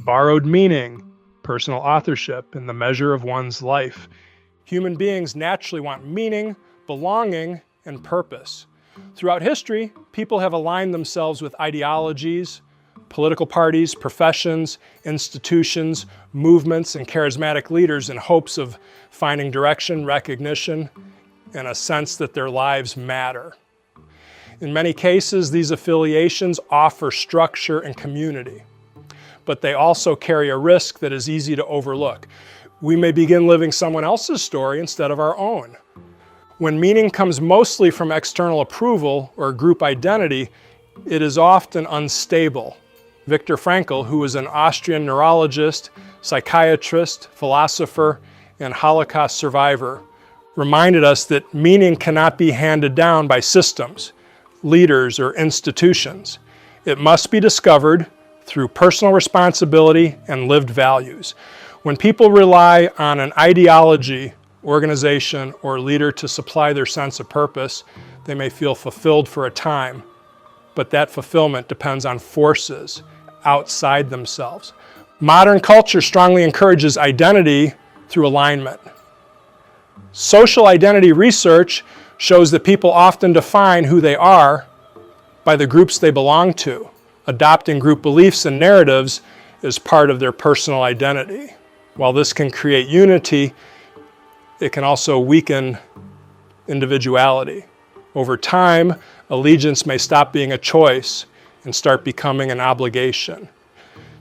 borrowed meaning, personal authorship, and the measure of one's life. Human beings naturally want meaning, belonging, and purpose. Throughout history, people have aligned themselves with ideologies, political parties, professions, institutions, movements, and charismatic leaders in hopes of finding direction, recognition, and a sense that their lives matter. In many cases, these affiliations offer structure and community, but they also carry a risk that is easy to overlook. We may begin living someone else's story instead of our own. When meaning comes mostly from external approval or group identity, it is often unstable. Viktor Frankl, who was an Austrian neurologist, psychiatrist, philosopher, and Holocaust survivor, reminded us that meaning cannot be handed down by systems, leaders, or institutions. It must be discovered through personal responsibility and lived values. When people rely on an ideology, organization, or leader to supply their sense of purpose, they may feel fulfilled for a time, but that fulfillment depends on forces outside themselves. Modern culture strongly encourages identity through alignment. Social identity research shows that people often define who they are by the groups they belong to. Adopting group beliefs and narratives is part of their personal identity. While this can create unity, it can also weaken individuality. Over time, allegiance may stop being a choice and start becoming an obligation.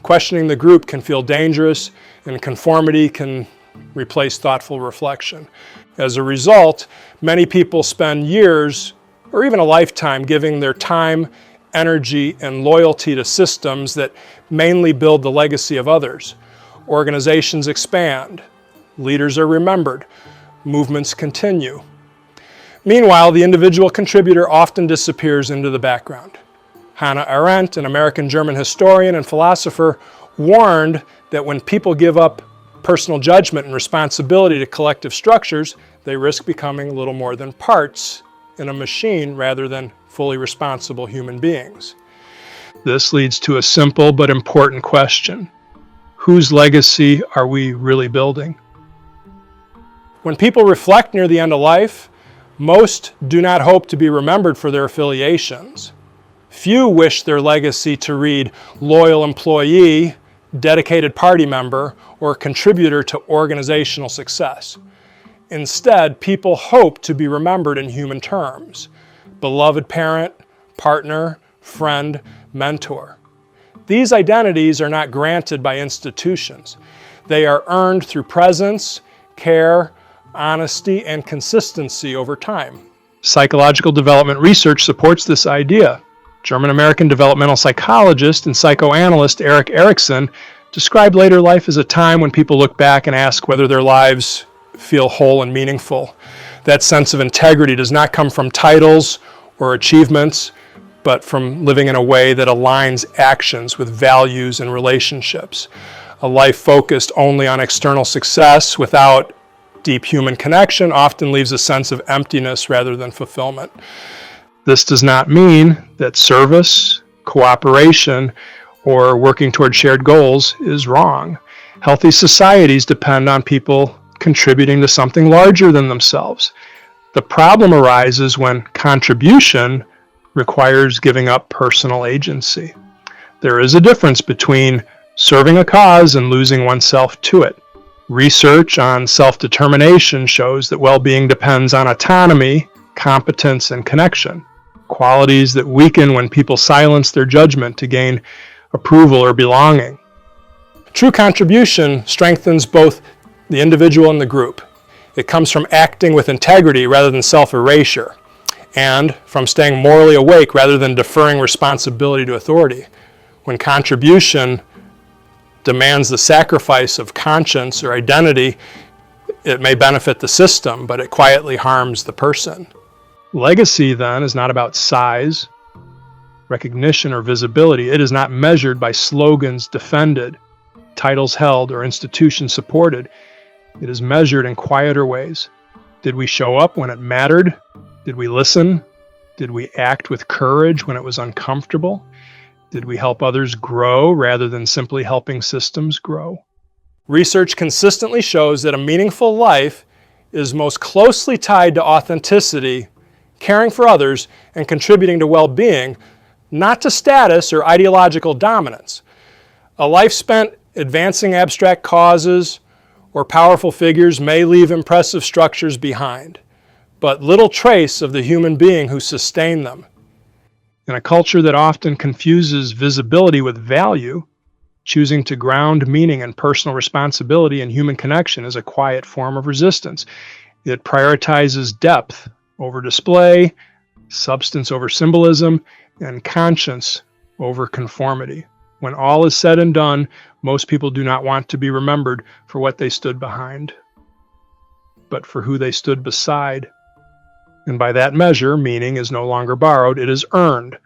Questioning the group can feel dangerous, and conformity can replace thoughtful reflection. As a result, many people spend years or even a lifetime giving their time, energy, and loyalty to systems that mainly build the legacy of others. Organizations expand, leaders are remembered, movements continue. Meanwhile, the individual contributor often disappears into the background. Hannah Arendt, an American-German historian and philosopher, warned that when people give up personal judgment and responsibility to collective structures, they risk becoming little more than parts in a machine rather than fully responsible human beings. This leads to a simple but important question. Whose legacy are we really building? When people reflect near the end of life, most do not hope to be remembered for their affiliations. Few wish their legacy to read loyal employee, dedicated party member, or contributor to organizational success. Instead, people hope to be remembered in human terms: beloved parent, partner, friend, mentor. These identities are not granted by institutions. They are earned through presence, care, honesty, and consistency over time. Psychological development research supports this idea. German-American developmental psychologist and psychoanalyst Erik Erikson described later life as a time when people look back and ask whether their lives feel whole and meaningful. That sense of integrity does not come from titles or achievements, but from living in a way that aligns actions with values and relationships. A life focused only on external success without deep human connection often leaves a sense of emptiness rather than fulfillment. This does not mean that service, cooperation, or working toward shared goals is wrong. Healthy societies depend on people contributing to something larger than themselves. The problem arises when contribution requires giving up personal agency. There is a difference between serving a cause and losing oneself to it. Research on self-determination shows that well-being depends on autonomy, competence, and connection, qualities that weaken when people silence their judgment to gain approval or belonging. True contribution strengthens both the individual and the group. It comes from acting with integrity rather than self-erasure, and from staying morally awake rather than deferring responsibility to authority. When contribution demands the sacrifice of conscience or identity, it may benefit the system, but it quietly harms the person. Legacy, then, is not about size, recognition, or visibility. It is not measured by slogans defended, titles held, or institutions supported. It is measured in quieter ways. Did we show up when it mattered? Did we listen? Did we act with courage when it was uncomfortable? Did we help others grow rather than simply helping systems grow? Research consistently shows that a meaningful life is most closely tied to authenticity, caring for others, and contributing to well-being, not to status or ideological dominance. A life spent advancing abstract causes or powerful figures may leave impressive structures behind, but little trace of the human being who sustained them. In a culture that often confuses visibility with value, choosing to ground meaning and personal responsibility in human connection is a quiet form of resistance. It prioritizes depth over display, substance over symbolism, and conscience over conformity. When all is said and done, most people do not want to be remembered for what they stood behind, but for who they stood beside. And by that measure, meaning is no longer borrowed, it is earned.